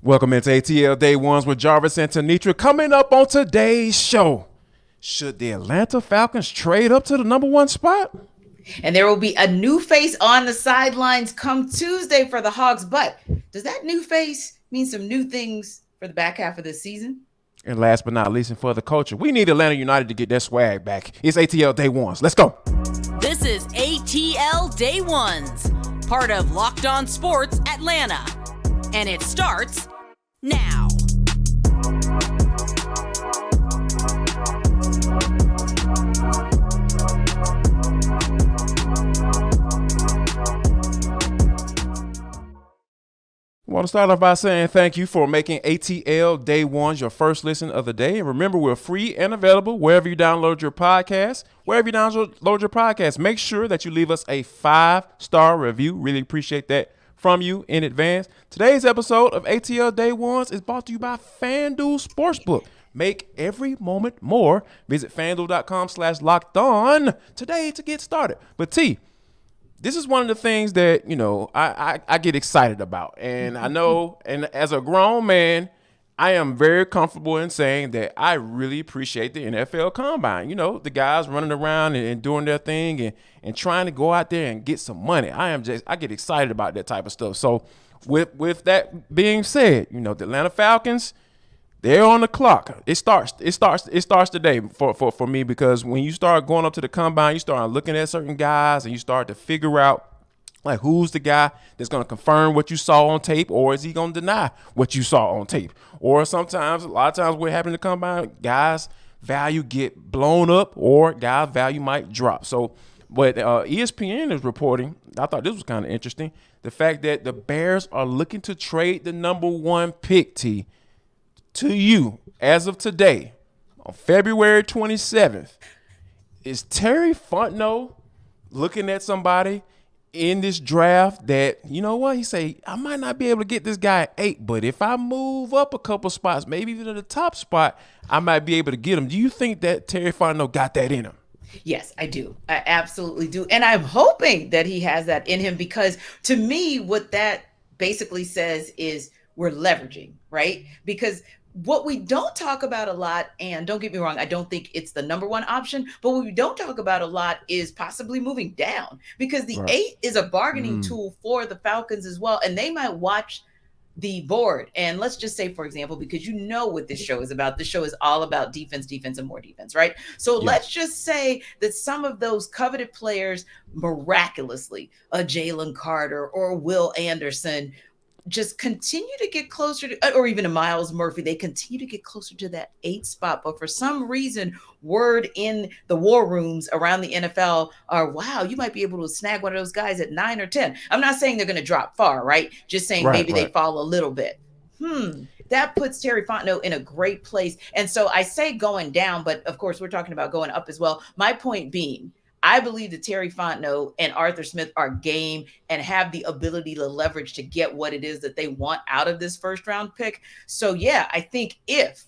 Welcome into ATL Day Ones with Jarvis and Tenitra. Coming up on today's show, should the Atlanta Falcons trade up to the number one spot? And there will be a new face on the sidelines come Tuesday for the Hawks. But does that new face mean some new things for the back half of this season? And last but not least, and for the culture, we need Atlanta United to get their swag back. It's ATL Day Ones. Let's go. This is ATL Day Ones, part of Locked On Sports Atlanta. And it starts now. I want to start off by saying thank you for making ATL Day Ones your first listen of the day. And remember, we're free and available wherever you download your podcast. Wherever you download your podcast, make sure that you leave us a 5-star review. Really appreciate that from you in advance. Today's episode of ATL Day Ones is brought to you by FanDuel Sportsbook. Make every moment more. Visit FanDuel.com/lockedon today to get started. But T, this is one of the things that, I get excited about. And I know, and as a grown man, I am very comfortable in saying that I really appreciate the NFL Combine. The guys running around and doing their thing and trying to go out there and get some money. I get excited about that type of stuff. So with that being said, the Atlanta Falcons, they're on the clock. It starts today for me, because when you start going up to the combine, you start looking at certain guys and you start to figure out like who's the guy that's going to confirm what you saw on tape, or is he going to deny what you saw on tape? Or a lot of times what happens to the combine, guys' value get blown up or guys' value might drop. So what ESPN is reporting, I thought this was kind of interesting, the fact that the Bears are looking to trade the number one pick, T, to you as of today on February 27th. Is Terry Fontenot looking at somebody in this draft that, he say, I might not be able to get this guy at 8, but if I move up a couple spots, maybe even to the top spot, I might be able to get him. Do you think that Terry Fontenot got that in him? Yes, I do. I absolutely do. And I'm hoping that he has that in him, because to me, what that basically says is we're leveraging, right? Because what we don't talk about a lot, and don't get me wrong, I don't think it's the number one option, but what we don't talk about a lot is possibly moving down, because the 8 is a bargaining tool for the Falcons as well. And they might watch the board. And let's just say, for example, because what this show is about. This show is all about defense, and more defense, right? So let's just say that some of those coveted players miraculously, a Jalen Carter or Will Anderson, just continue to get closer to, or even a Miles Murphy, they continue to get closer to that 8 spot. But for some reason, word in the war rooms around the NFL are, wow, you might be able to snag one of those guys at 9 or 10. I'm not saying they're going to drop far, right? Just saying maybe they fall a little bit. That puts Terry Fontenot in a great place. And so I say going down, but of course we're talking about going up as well. My point being, I believe that Terry Fontenot and Arthur Smith are game and have the ability to leverage to get what it is that they want out of this first round pick. So yeah, I think if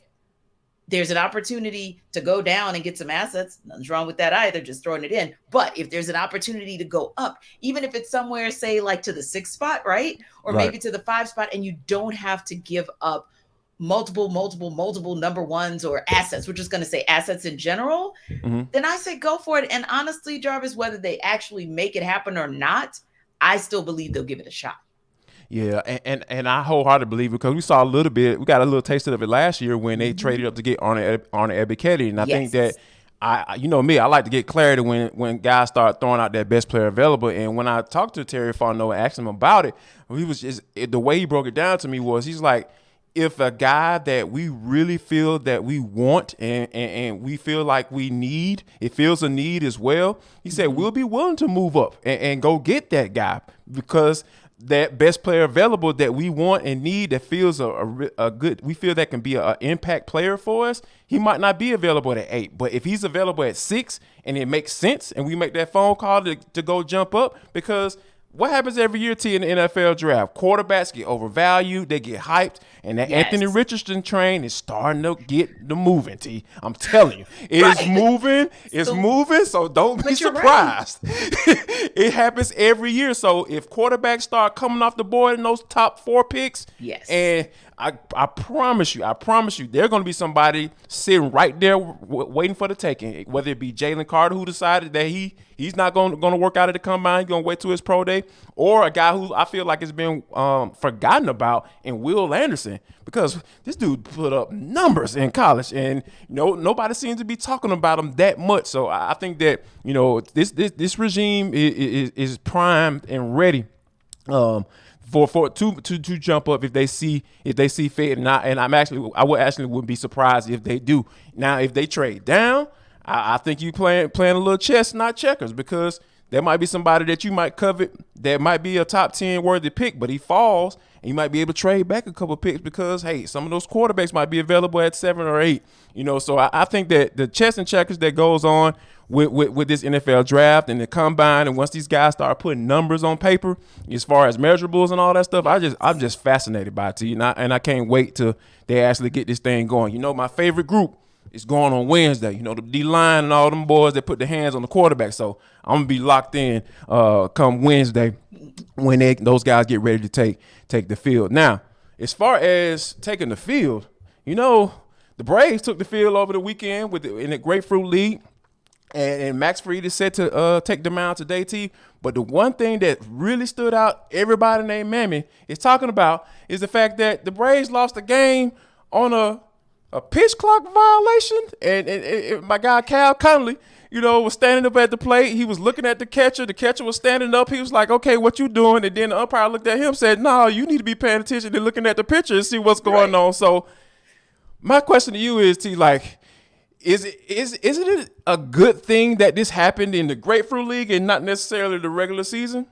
there's an opportunity to go down and get some assets, nothing's wrong with that either, just throwing it in. But if there's an opportunity to go up, even if it's somewhere, say like to the 6th spot, right? Or maybe to the 5 spot, and you don't have to give up multiple number ones or assets, we're just going to say assets in general, then I say go for it. And honestly, Jarvis, whether they actually make it happen or not, I still believe they'll give it a shot. Yeah, and I wholeheartedly believe it, because we saw we got a little taste of it last year when they traded up to get Arne Ebiketie. And I think that, I like to get clarity when guys start throwing out their best player available. And when I talked to Terry Fontenot and asked him about it, he was just, the way he broke it down to me was, he's like, if a guy that we really feel that we want and we feel like we need, it feels a need as well, he said, we'll be willing to move up and go get that guy, because that best player available that we want and need, that feels a good, we feel that can be an impact player for us, he might not be available at 8. But if he's available at 6 and it makes sense and we make that phone call to go jump up, because what happens every year, T, in the NFL draft? Quarterbacks get overvalued, they get hyped, and that Anthony Richardson train is starting to get the moving, T. I'm telling you. It's moving, so don't be surprised. It happens every year. So if quarterbacks start coming off the board in those top 4 picks, and I promise you, there's going to be somebody sitting right there waiting for the taking, whether it be Jalen Carter, who decided that he's not going to work out at the combine, he's going to wait till his pro day, or a guy who I feel like has been forgotten about in Will Anderson, because this dude put up numbers in college, and nobody seems to be talking about him that much. So I think that this regime is primed and ready to jump up if they see fit, and I wouldn't be surprised if they do. Now, if they trade down, I think you playing a little chess, not checkers, because there might be somebody that you might covet that might be a top 10 worthy pick, but he falls, and you might be able to trade back a couple picks because, hey, some of those quarterbacks might be available at 7 or 8. So I think that the chess and checkers that goes on with this NFL draft and the combine, and once these guys start putting numbers on paper as far as measurables and all that stuff, I'm just fascinated by it, and I can't wait till they actually get this thing going. My favorite group is going on Wednesday. The D-line and all them boys that put their hands on the quarterback. So I'm gonna be locked in come Wednesday when those guys get ready to take the field. Now, as far as taking the field, the Braves took the field over the weekend in the Grapefruit League. And Max Fried is set to take the mound today, T. But the one thing that really stood out, everybody named Mammy is talking about, is the fact that the Braves lost the game on a pitch clock violation. And my guy Cal Conley, was standing up at the plate. He was looking at the catcher. The catcher was standing up. He was like, okay, what you doing? And then the umpire looked at him and said, no, you need to be paying attention to looking at the pitcher and see what's going on. So my question to you is, T, isn't it a good thing that this happened in the Grapefruit League and not necessarily the regular season?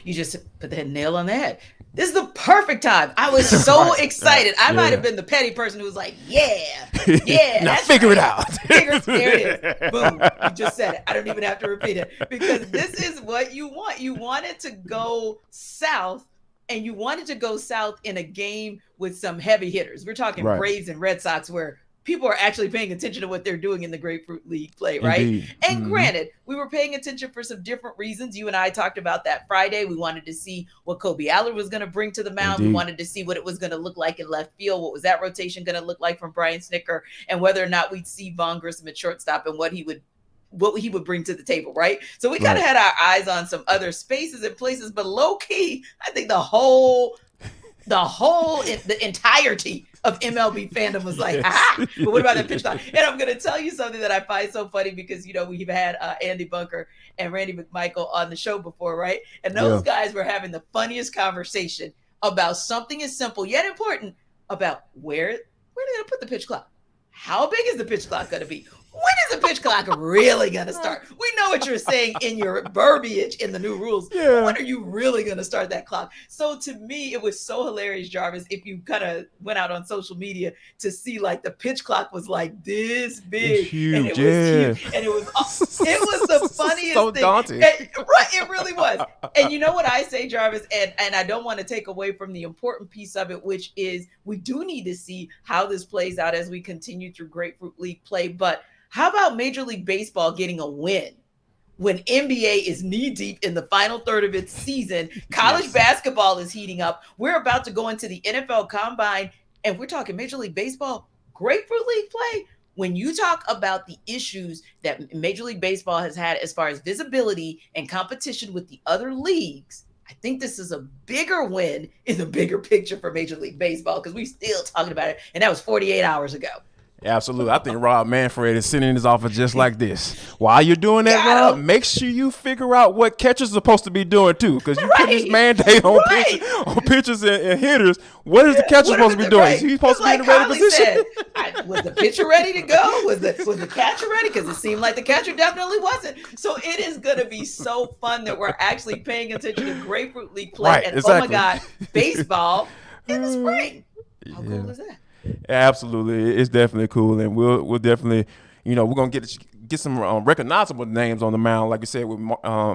You just put that nail on the head. This is the perfect time. I was so excited. I might have been the petty person who was like, yeah. Now figure it out. There it is. Boom. You just said it. I don't even have to repeat it, because this is what you want. You want it to go south, and you want it to go south in a game with some heavy hitters. We're talking Braves and Red Sox, where people are actually paying attention to what they're doing in the Grapefruit League play, right? Indeed. And granted, we were paying attention for some different reasons. You and I talked about that Friday. We wanted to see what Kobe Allard was going to bring to the mound. Indeed. We wanted to see what it was going to look like in left field. What was that rotation going to look like from Brian Snicker, and whether or not we'd see Vaughn Grissom at shortstop and what he would bring to the table, right? So we kind of had our eyes on some other spaces and places, but low key, I think the entirety of MLB fandom was like, but what about that pitch clock? And I'm going to tell you something that I find so funny, because, we've had Andy Bunker and Randy McMichael on the show before, right? And those guys were having the funniest conversation about something as simple yet important about where they're going to put the pitch clock. How big is the pitch clock going to be? When is the pitch clock really going to start? We know what you're saying in your verbiage in the new rules. Yeah. When are you really going to start that clock? So to me, it was so hilarious, Jarvis, if you kind of went out on social media to see the pitch clock was like this big. It's huge, and it was huge. And it was the funniest so thing. Daunting. Right, it really was. And you know what I say, Jarvis, and I don't want to take away from the important piece of it, which is we do need to see how this plays out as we continue through Grapefruit League play. But how about Major League Baseball getting a win when NBA is knee-deep in the final third of its season? College basketball is heating up. We're about to go into the NFL Combine, and we're talking Major League Baseball, Grapefruit League play. When you talk about the issues that Major League Baseball has had as far as visibility and competition with the other leagues, I think this is a bigger win in the bigger picture for Major League Baseball, because we're still talking about it, and that was 48 hours ago. Absolutely. I think Rob Manfred is sitting in his office just like this. While you're doing that, Rob, make sure you figure out what catchers are supposed to be doing too, because you put this mandate on pitchers and hitters. What is the catcher supposed to be doing? Is he supposed to be in the ready position? Was the pitcher ready to go? Was the catcher ready? Because it seemed like the catcher definitely wasn't. So it is going to be so fun that we're actually paying attention to Grapefruit League play and oh my God, baseball in the spring. How cool is that? Absolutely, it's definitely cool, and we'll definitely, we're gonna get some recognizable names on the mound, like you said, with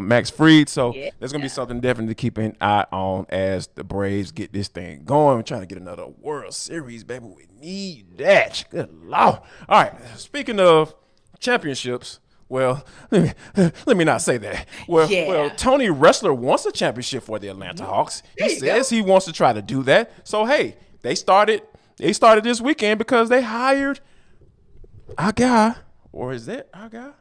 Max Fried. So there's gonna be something definitely to keep an eye on as the Braves get this thing going. We're trying to get another World Series, baby. We need that. Good Lord. All right. Speaking of championships. Well, let me not say that. Well, Tony Ressler wants a championship for the Atlanta Hawks. He says he wants to try to do that. So, hey, they started this weekend because they hired our guy, or is that our guy?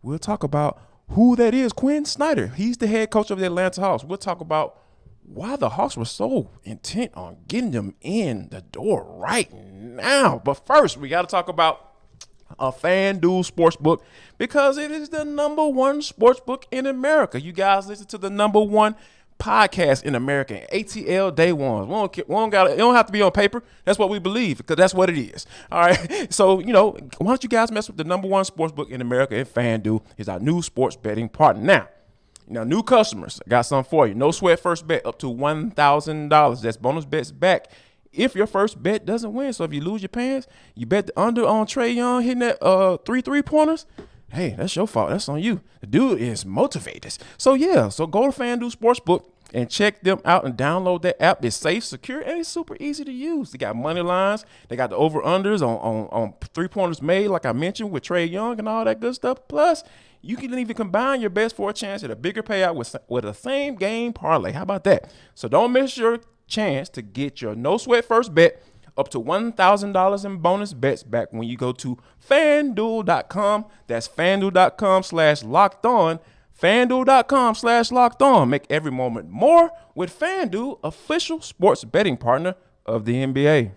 We'll talk about who that is. Quin Snyder. He's the head coach of the Atlanta Hawks. We'll talk about why the Hawks were so intent on getting them in the door right now. But first, we got to talk about a FanDuel Sportsbook because it is the number one sportsbook in America. You guys listen to the number one podcast in America, ATL Day Ones. It don't have to be on paper. That's what we believe because that's what it is. All right. So, why don't you guys mess with the number one sportsbook in America, and FanDuel is our new sports betting partner. Now, new customers, I got something for you. No sweat first bet up to $1,000. That's bonus bets back if your first bet doesn't win. So if you lose your pants, you bet the under on Trae Young hitting that 3 3-pointers. Hey, that's your fault. That's on you. The dude is motivated. So go to FanDuel Sportsbook and check them out and download that app. It's safe, secure, and it's super easy to use. They got money lines. They got the over-unders on 3-pointers made, like I mentioned, with Trae Young and all that good stuff. Plus, you can even combine your bets for a chance at a bigger payout with a same game parlay. How about that? So don't miss your chance to get your no sweat first bet up to $1,000 in bonus bets back when you go to FanDuel.com. That's FanDuel.com/locked-on. FanDuel.com/locked-on. Make every moment more with FanDuel, official sports betting partner of the NBA.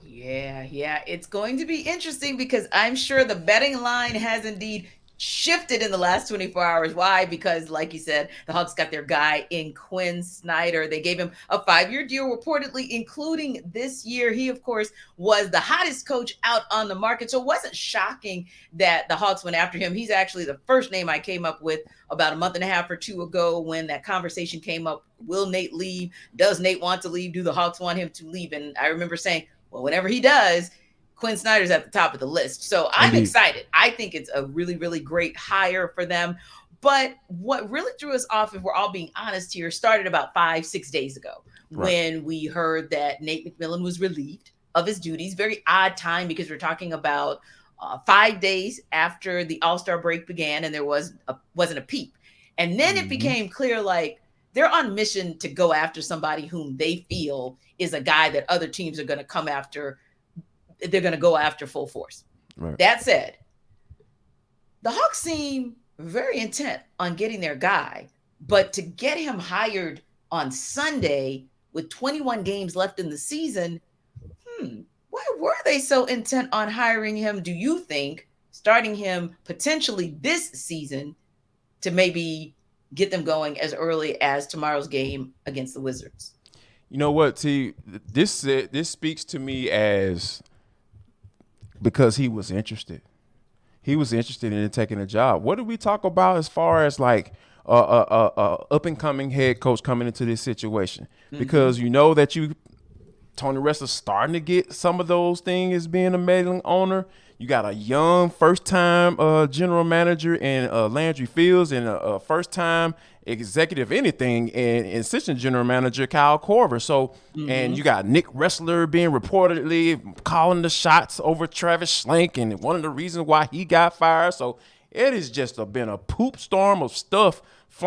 Yeah. It's going to be interesting because I'm sure the betting line has indeed shifted in the last 24 hours. Why? Because, like you said, the Hawks got their guy in Quin Snyder. They gave him a 5-year deal, reportedly, including this year. He, of course, was the hottest coach out on the market. So it wasn't shocking that the Hawks went after him. He's actually the first name I came up with about a month and a half or two ago when that conversation came up. Will Nate leave? Does Nate want to leave? Do the Hawks want him to leave? And I remember saying, well, whenever he does, Quin Snyder's at the top of the list. So I'm excited. I think it's a really, really great hire for them. But what really threw us off, if we're all being honest here, started about 5-6 days ago when we heard that Nate McMillan was relieved of his duties. Very odd time because we're talking about 5 days after the All-Star break began and there wasn't a peep. And then it became clear, like, they're on mission to go after somebody whom they feel is a guy that other teams are going to come after. They're going to go after full force. Right. That said, the Hawks seem very intent on getting their guy, but to get him hired on Sunday with 21 games left in the season, why were they so intent on hiring him, do you think, starting him potentially this season to maybe get them going as early as tomorrow's game against the Wizards? You know what, T? This speaks to me as because he was interested. He was interested in taking a job. What did we talk about as far as like up and coming head coach coming into this situation? Because you know that Tony Ressler starting to get some of those things as being a meddling owner. You got a young first-time general manager in Landry Fields and a first-time executive anything and assistant general manager Kyle Korver. So, and you got Nick Ressler being reportedly calling the shots over Travis Schlenk and one of the reasons why he got fired. So it has just been a poop storm of stuff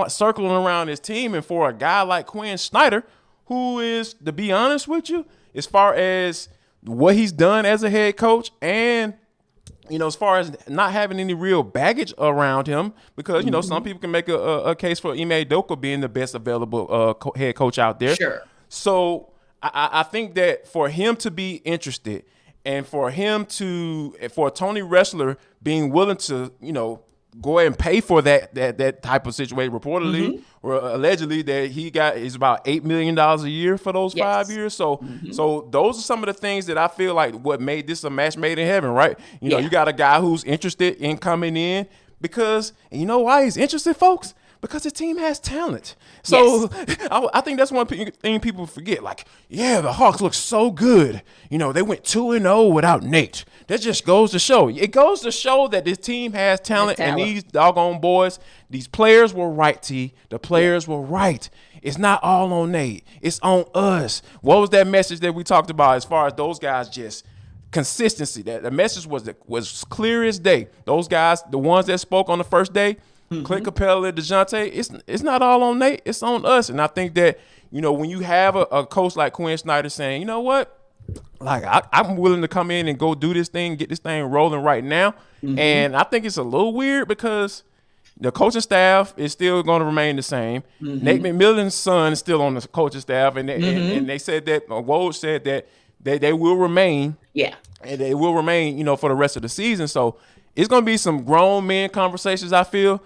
circling around his team. And for a guy like Quin Snyder, who is, to be honest with you, as far as what he's done as a head coach and as far as not having any real baggage around him, because, some people can make a case for Ime Udoka being the best available head coach out there. Sure. So I think that for him to be interested and for Tony Ressler being willing to, go ahead and pay for that type of situation, reportedly or allegedly that he got is about $8 million a year for those 5 years. So so those are some of the things that I feel like what made this a match made in heaven, right? You got a guy who's interested in coming in because, and you know why he's interested, folks? Because the team has talent. So I think that's one thing people forget. Like, the Hawks look so good. They went 2-0 without Nate. That just goes to show. It goes to show that this team has talent. And these doggone boys, these players were right, T. The players were right. It's not all on Nate. It's on us. What was that message that we talked about as far as those guys just consistency? That the message was clear as day. Those guys, the ones that spoke on the first day, Clint Capella, DeJounte, it's not all on Nate. It's on us. And I think that, when you have a coach like Quin Snyder saying, you know what, like I'm willing to come in and go do this thing, get this thing rolling right now. And I think it's a little weird because the coaching staff is still going to remain the same. Nate McMillan's son is still on the coaching staff, and they said that Woj said that they will remain. Yeah. And they will remain, for the rest of the season. So it's going to be some grown men conversations, I feel,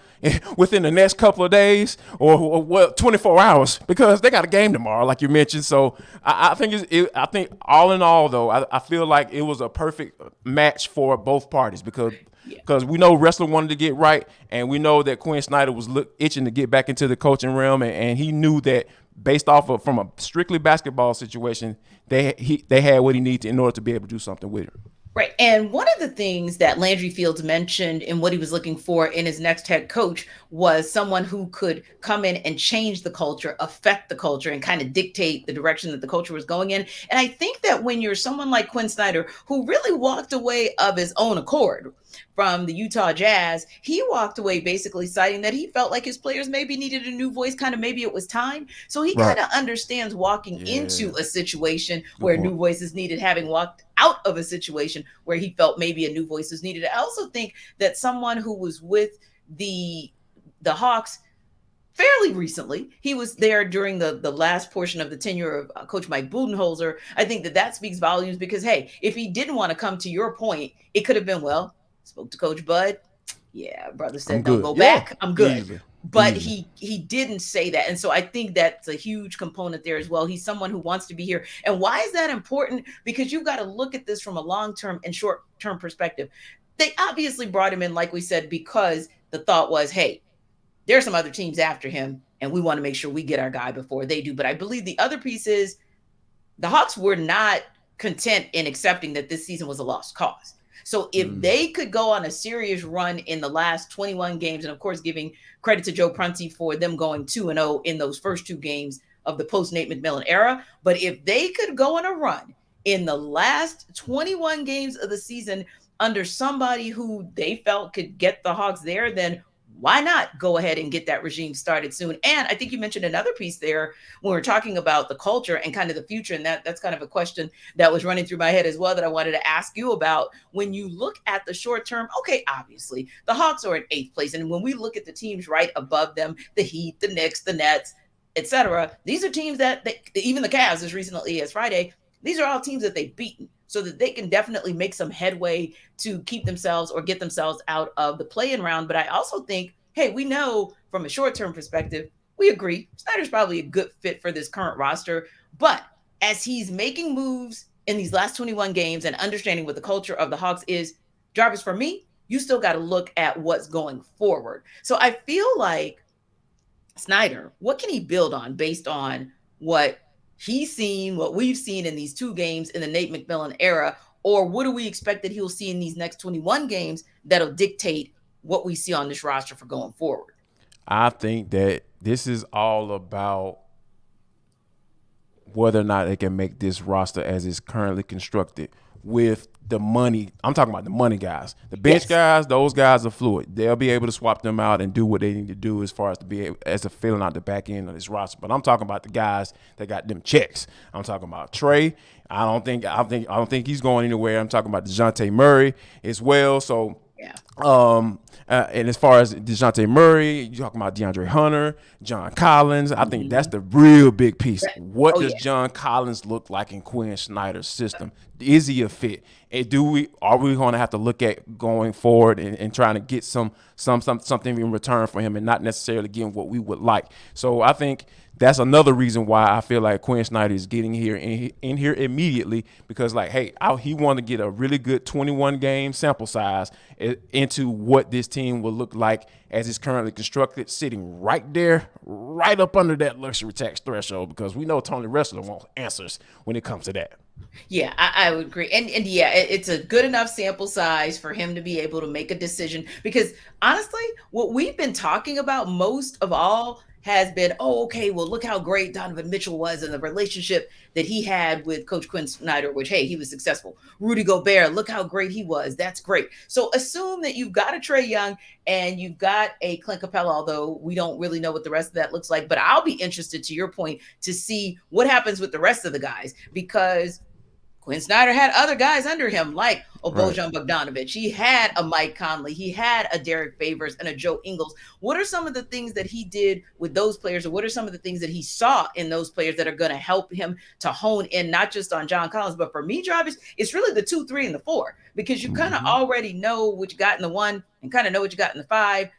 within the next couple of days or 24 hours, because they got a game tomorrow, like you mentioned. So I think all in all, though, I feel like it was a perfect match for both parties because we know Ressler wanted to get right, and we know that Quin Snyder was itching to get back into the coaching realm, and he knew that based off of from a strictly basketball situation, they had what he needed in order to be able to do something with it. Right. And one of the things that Landry Fields mentioned in what he was looking for in his next head coach was someone who could come in and change the culture, affect the culture, and kind of dictate the direction that the culture was going in. And I think that when you're someone like Quin Snyder, who really walked away of his own accord from the Utah Jazz, he walked away basically citing that he felt like his players maybe needed a new voice, kind of maybe it was time. So he kind of understands walking into a situation where new voice is needed, having walked out of a situation where he felt maybe a new voice was needed. I also think that someone who was with the Hawks fairly recently, he was there during the last portion of the tenure of Coach Mike Budenholzer. I think that speaks volumes because, hey, if he didn't want to come, to your point, it could have been, well, spoke to Coach Bud. Yeah, brother said, don't go back. I'm good. Easy. But he didn't say that. And so I think that's a huge component there as well. He's someone who wants to be here. And why is that important? Because you've got to look at this from a long-term and short-term perspective. They obviously brought him in, like we said, because the thought was, hey, there are some other teams after him, and we want to make sure we get our guy before they do. But I believe the other piece is the Hawks were not content in accepting that this season was a lost cause. So if they could go on a serious run in the last 21 games, and of course, giving credit to Joe Prunty for them going 2-0 in those first two games of the post Nate McMillan era. But if they could go on a run in the last 21 games of the season under somebody who they felt could get the Hawks there, then why not go ahead and get that regime started soon? And I think you mentioned another piece there when we're talking about the culture and kind of the future. And that's kind of a question that was running through my head as well that I wanted to ask you about. When you look at the short term, okay, obviously the Hawks are in 8th place. And when we look at the teams right above them, the Heat, the Knicks, the Nets, etc., these are teams that even the Cavs as recently as Friday, these are all teams that they've beaten, so that they can definitely make some headway to keep themselves or get themselves out of the play-in round. But I also think, hey, we know from a short-term perspective, we agree, Snyder's probably a good fit for this current roster. But as he's making moves in these last 21 games and understanding what the culture of the Hawks is, Jarvis, for me, you still got to look at what's going forward. So I feel like Snyder, what can he build on based on what he's seen, what we've seen in these two games in the Nate McMillan era, or what do we expect that he'll see in these next 21 games that'll dictate what we see on this roster for going forward? I think that this is all about whether or not they can make this roster as it's currently constructed with the money. I'm talking about the money guys. The bench guys, those guys are fluid. They'll be able to swap them out and do what they need to do as far as to be able, as to filling out the back end of this roster. But I'm talking about the guys that got them checks. I'm talking about Trey. I don't think he's going anywhere. I'm talking about DeJounte Murray as well. So and as far as DeJounte Murray, you're talking about DeAndre Hunter, John Collins. I think that's the real big piece. What does John Collins look like in Quin Snyder's system? Is he a fit? And are we going to have to look at going forward and trying to get something in return for him and not necessarily getting what we would like? So I think that's another reason why I feel like Quin Snyder is getting here in here immediately, because he wanted to get a really good 21 game sample size into what this team will look like as it's currently constructed, sitting right there, right up under that luxury tax threshold, because we know Tony Ressler wants answers when it comes to that. Yeah, I would agree. And yeah, it's a good enough sample size for him to be able to make a decision, because honestly, what we've been talking about most of all has been, oh, okay, well, look how great Donovan Mitchell was and the relationship that he had with Coach Quin Snyder, which, hey, he was successful. Rudy Gobert, look how great he was. That's great. So assume that you've got a Trae Young and you've got a Clint Capella, although we don't really know what the rest of that looks like. But I'll be interested, to your point, to see what happens with the rest of the guys, because Quin Snyder had other guys under him, like a Bojan Bogdanovic. He had a Mike Conley. He had a Derek Favors and a Joe Ingles. What are some of the things that he did with those players, or what are some of the things that he saw in those players that are going to help him to hone in, not just on John Collins, but for me, Jarvis, it's really the 2, 3, and the 4, because you kind of already know what you got in the 1 and kind of know what you got in the 5.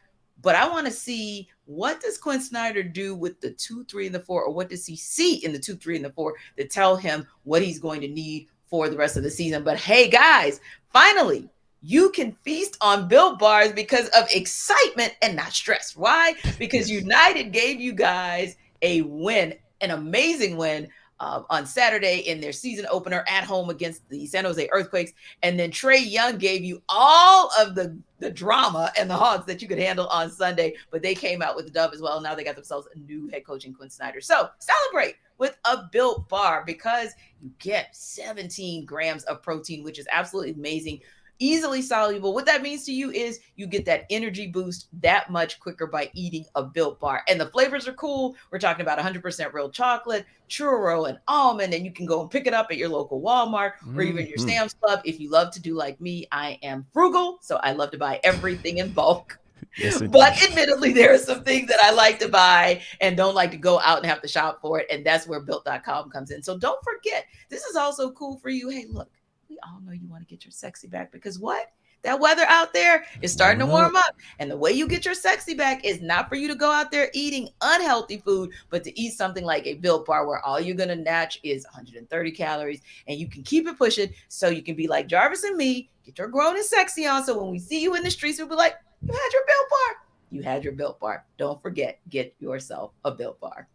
But I want to see, what does Quin Snyder do with the 2, 3, and the 4, or what does he see in the 2, 3, and the 4 that tell him what he's going to need for the rest of the season? But hey, guys, finally, you can feast on Built Bars because of excitement and not stress. Why? Because United gave you guys a win, an amazing win on Saturday in their season opener at home against the San Jose Earthquakes. And then Trae Young gave you all of the drama and the hogs that you could handle on Sunday, but they came out with the dub as well. Now they got themselves a new head coach in Quin Snyder. So celebrate with a Built Bar, because you get 17 grams of protein, which is absolutely amazing. Easily soluble. What that means to you is you get that energy boost that much quicker by eating a Built Bar. And the flavors are cool. We're talking about 100% real chocolate, churro, and almond. And you can go and pick it up at your local Walmart or even your Sam's Club. If you love to do like me, I am frugal, so I love to buy everything in bulk. Yes, but admittedly, there are some things that I like to buy and don't like to go out and have to shop for it. And that's where Built.com comes in. So don't forget, this is also cool for you. Hey, look, we all know you want to get your sexy back, because what? That weather out there is starting to warm up. And the way you get your sexy back is not for you to go out there eating unhealthy food, but to eat something like a Built Bar, where all you're going to natch is 130 calories, and you can keep it pushing so you can be like Jarvis and me, get your grown and sexy on. So when we see you in the streets, we'll be like, you had your Built Bar. You had your Built Bar. Don't forget, get yourself a Built Bar.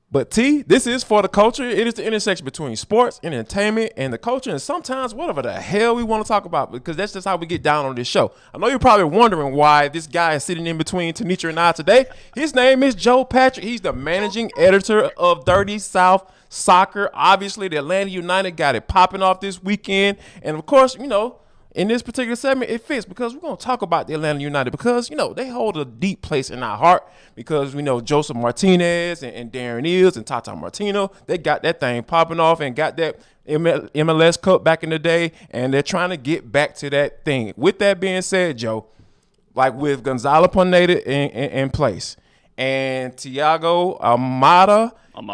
But T, this is for the culture. It is the intersection between sports, entertainment, and the culture, and sometimes whatever the hell we want to talk about, because that's just how we get down on this show. I know you're probably wondering why this guy is sitting in between Tenitra and I today. His name is Joe Patrick. He's the managing editor of Dirty South Soccer. Obviously, the Atlanta United got it popping off this weekend. And, of course, you know, in this particular segment, it fits, because we're going to talk about the Atlanta United, because, you know, they hold a deep place in our heart, because we know Joseph Martinez and Darren Eels and Tata Martino, they got that thing popping off and got that MLS Cup back in the day, and they're trying to get back to that thing. With that being said, Joe, like with Gonzalo Pineda in place, and Thiago Almada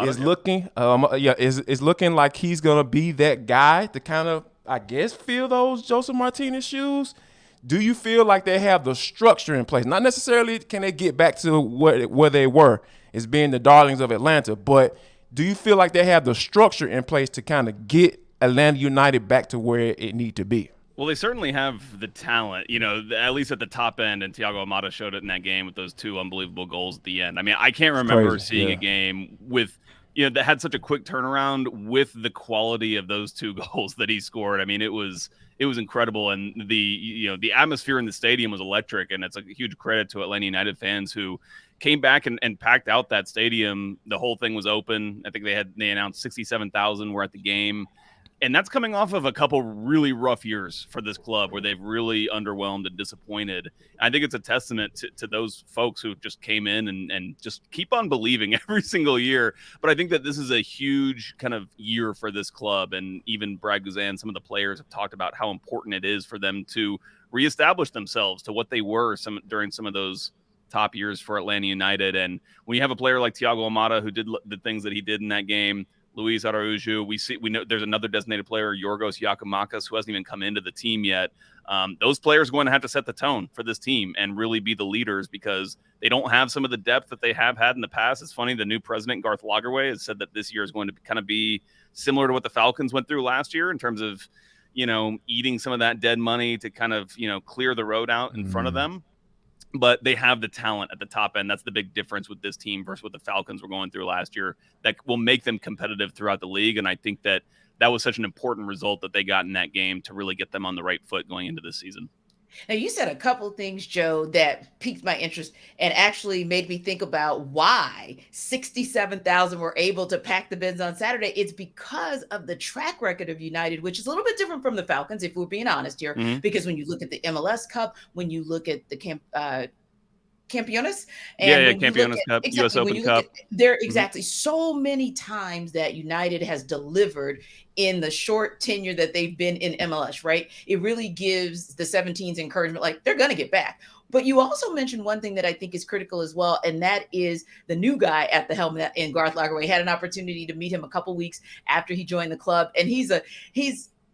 is looking, is looking like he's going to be that guy to kind of, I guess, fill those Joseph Martinez shoes. Do you feel like they have the structure in place? Not necessarily can they get back to where they were as being the darlings of Atlanta, but do you feel like they have the structure in place to kind of get Atlanta United back to where it need to be? Well, they certainly have the talent, you know, at least at the top end, and Thiago Almada showed it in that game with those 2 unbelievable goals at the end. I mean, I can't remember seeing a game with, you know, that had such a quick turnaround with the quality of those 2 goals that he scored. I mean, it was incredible, and the atmosphere in the stadium was electric, and it's a huge credit to Atlanta United fans who came back and packed out that stadium. The whole thing was open. I think they announced 67,000 were at the game. And that's coming off of a couple really rough years for this club where they've really underwhelmed and disappointed. I think it's a testament to those folks who just came in and just keep on believing every single year. But I think that this is a huge kind of year for this club. And even Brad Guzan, some of the players have talked about how important it is for them to reestablish themselves to what they were during some of those top years for Atlanta United. And when you have a player like Thiago Almada, who did the things that he did in that game, Luis Araujo, we know there's another designated player, Yorgos Yakimakis, who hasn't even come into the team yet. Those players are going to have to set the tone for this team and really be the leaders, because they don't have some of the depth that they have had in the past. It's funny, the new president, Garth Lagerwey, has said that this year is going to kind of be similar to what the Falcons went through last year in terms of, you know, eating some of that dead money to kind of, you know, clear the road out in front of them. But they have the talent at the top end. That's the big difference with this team versus what the Falcons were going through last year that will make them competitive throughout the league. And I think that was such an important result that they got in that game to really get them on the right foot going into this season. Now, you said a couple things, Joe, that piqued my interest and actually made me think about why 67,000 were able to pack the bins on Saturday. It's because of the track record of United, which is a little bit different from the Falcons, if we're being honest here. Mm-hmm. Because when you look at the MLS Cup, when you look at the Campeones, and Campeones Cup, exactly, US Open Cup. There exactly so many times that United has delivered in the short tenure that they've been in MLS, right? It really gives the 17s encouragement, like they're going to get back. But you also mentioned one thing that I think is critical as well, and that is the new guy at the helm in Garth Lagerwey. Had an opportunity to meet him a couple weeks after he joined the club, and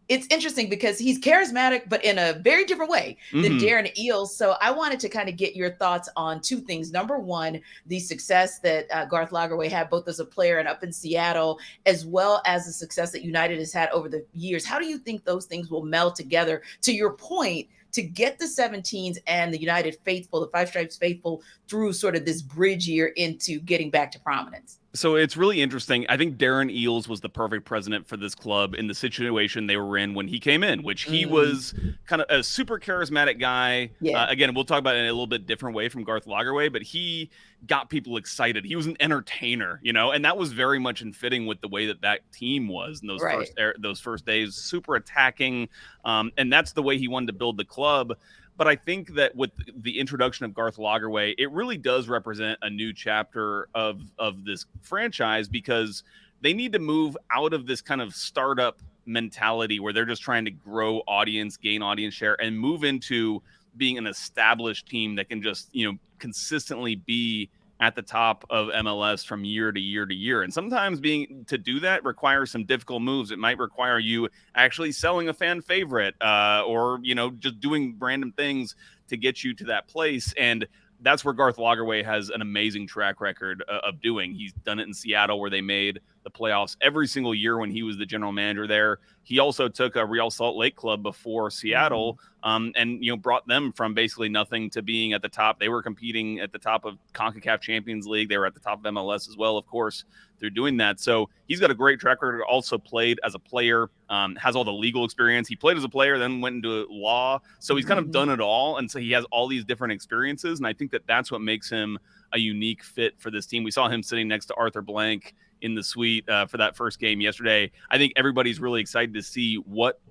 it's interesting because he's charismatic, but in a very different way than Darren Eales. So I wanted to kind of get your thoughts on two things. Number one, the success that Garth Lagerwey had both as a player and up in Seattle, as well as the success that United has had over the years. How do you think those things will meld together, to your point, to get the 17s and the United faithful, the Five Stripes faithful, through sort of this bridge year into getting back to prominence? So it's really interesting. I think Darren Eales was the perfect president for this club in the situation they were in when he came in, which he was kind of a super charismatic guy. Yeah. Again, we'll talk about it in a little bit different way from Garth Lagerwey, but he got people excited. He was an entertainer, and that was very much in fitting with the way that team was in those first days, super attacking. And that's the way he wanted to build the club. But I think that with the introduction of Garth Lagerwey, it really does represent a new chapter of this franchise, because they need to move out of this kind of startup mentality where they're just trying to grow audience, gain audience share, and move into being an established team that can just, consistently be at the top of MLS from year to year to year. And sometimes to do that requires some difficult moves. It might require you actually selling a fan favorite or, just doing random things to get you to that place. And that's where Garth Lagerwey has an amazing track record of doing. He's done it in Seattle, where they made the playoffs every single year when he was the general manager there. He also took a Real Salt Lake club before Seattle and brought them from basically nothing to being at the top. They were competing at the top of CONCACAF Champions League. They were at the top of MLS as well, of course, through doing that. So he's got a great track record. Also played as a player, has all the legal experience. He played as a player, then went into law. So he's kind of done it all. And so he has all these different experiences. And I think that that's what makes him a unique fit for this team. We saw him sitting next to Arthur Blank in the suite for that first game yesterday. I think everybody's really excited to see what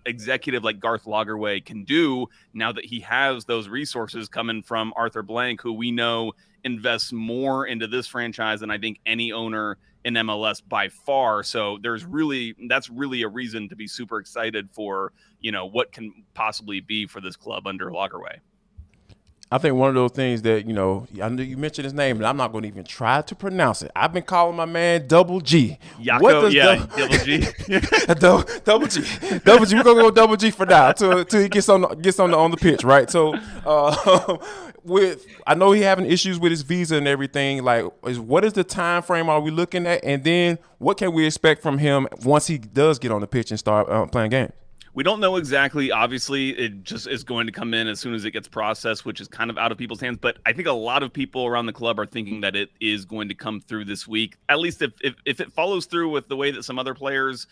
executive like Garth Lagerwey can do now that he has those resources coming from Arthur Blank, who we know invests more into this franchise than I think any owner in MLS by far. So that's really a reason to be super excited for, what can possibly be for this club under Lagerwey. I think one of those things that, I know you mentioned his name, but I'm not going to even try to pronounce it. I've been calling my man Double G. Double G. Double G. Double G. We're going to go Double G for now until he gets on the pitch, right? So I know he having issues with his visa and everything. Like, what is the time frame are we looking at? And then what can we expect from him once he does get on the pitch and start playing games? We don't know exactly. Obviously, it just is going to come in as soon as it gets processed, which is kind of out of people's hands. But I think a lot of people around the club are thinking that it is going to come through this week. At least if it follows through with the way that some other players,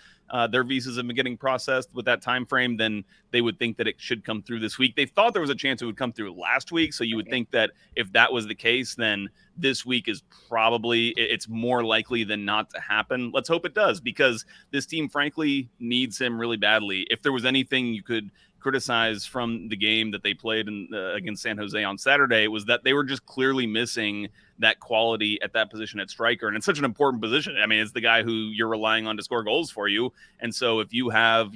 their visas have been getting processed with that time frame, then they would think that it should come through this week. They thought there was a chance it would come through last week. So you would think that if that was the case, then this week is it's more likely than not to happen. Let's hope it does, because this team, frankly, needs him really badly. If there was anything you could criticize from the game that they played against San Jose on Saturday, it was that they were just clearly missing that quality at that position at striker. And it's such an important position. I mean, it's the guy who you're relying on to score goals for you. And so if you have,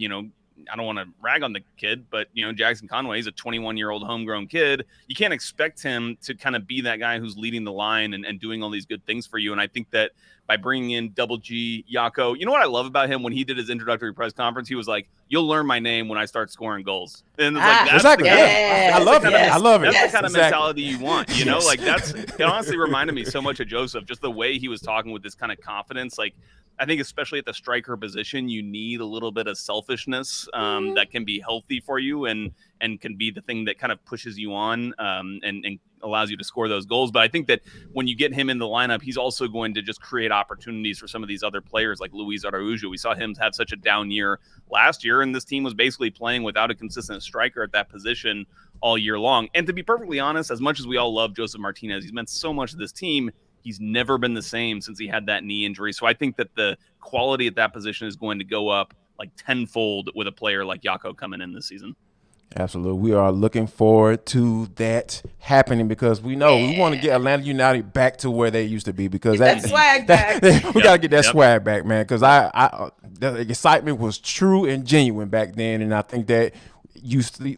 I don't want to rag on the kid, but, Jackson Conway is a 21-year-old homegrown kid. You can't expect him to kind of be that guy who's leading the line and doing all these good things for you. And I think that by bringing in Double G, Jaco, what I love about him when he did his introductory press conference, he was like, "You'll learn my name when I start scoring goals." And it's like, that's exactly. I love it. I love it. That's the kind of mentality you want, like it honestly reminded me so much of Joseph, just the way he was talking with this kind of confidence. Like, I think especially at the striker position, you need a little bit of selfishness that can be healthy for you and can be the thing that kind of pushes you on and allows you to score those goals. But I think that when you get him in the lineup, he's also going to just create opportunities for some of these other players like Luis Araujo. We saw him have such a down year last year, and this team was basically playing without a consistent striker at that position all year long. And to be perfectly honest, as much as we all love Joseph Martinez, he's meant so much to this team. He's never been the same since he had that knee injury. So I think that the quality at that position is going to go up like tenfold with a player like Jaco coming in this season. Absolutely. We are looking forward to that happening because we know we want to get Atlanta United back to where they used to be because that swag back. We got to get that swag back, man, because the excitement was true and genuine back then, and I think that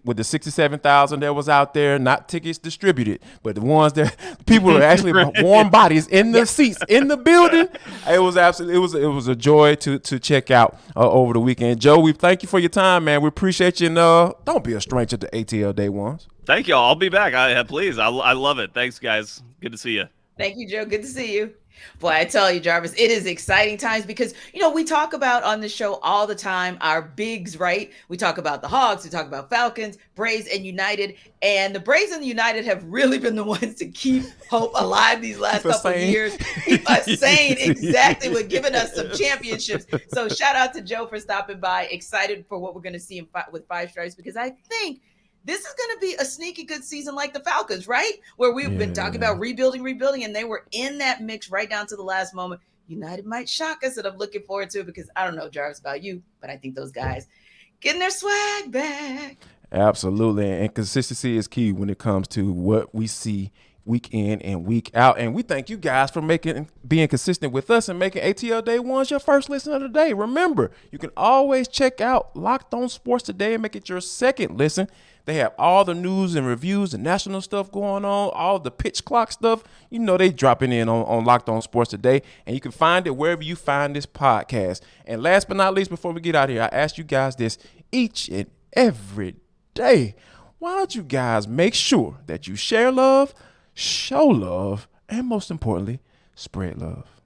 with the 67,000 that was out there, not tickets distributed, but the ones that people are actually warm bodies in the seats in the building. It was absolutely it was a joy to check out over the weekend. Joe, we thank you for your time, man. We appreciate you, and don't be a stranger to ATL Day Ones. Thank you all. I'll be back. Please. I love it. Thanks, guys. Good to see you. Thank you, Joe. Good to see you. Boy, I tell you, Jarvis, it is exciting times because, we talk about on the show all the time our bigs, right? We talk about the Hogs, we talk about Falcons, Braves, and United. And the Braves and the United have really been the ones to keep hope alive these last couple of years. Keep us sane, exactly, with giving us some championships. So shout out to Joe for stopping by. Excited for what we're going to see with Five Stripes because I think this is going to be a sneaky good season like the Falcons, right? Where we've been talking about rebuilding, and they were in that mix right down to the last moment. United might shock us, and I'm looking forward to it because I don't know, Jarvis, about you, but I think those guys getting their swag back. Absolutely, and consistency is key when it comes to what we see week in and week out. And we thank you guys for being consistent with us and making ATL Day Ones your first listen of the day. Remember, you can always check out Locked On Sports today and make it your second listen. They have all the news and reviews and national stuff going on, all the pitch clock stuff. They dropping in on Locked On Sports today, and you can find it wherever you find this podcast. And last but not least, before we get out of here, I ask you guys this each and every day. Why don't you guys make sure that you share love, show love, and most importantly, spread love?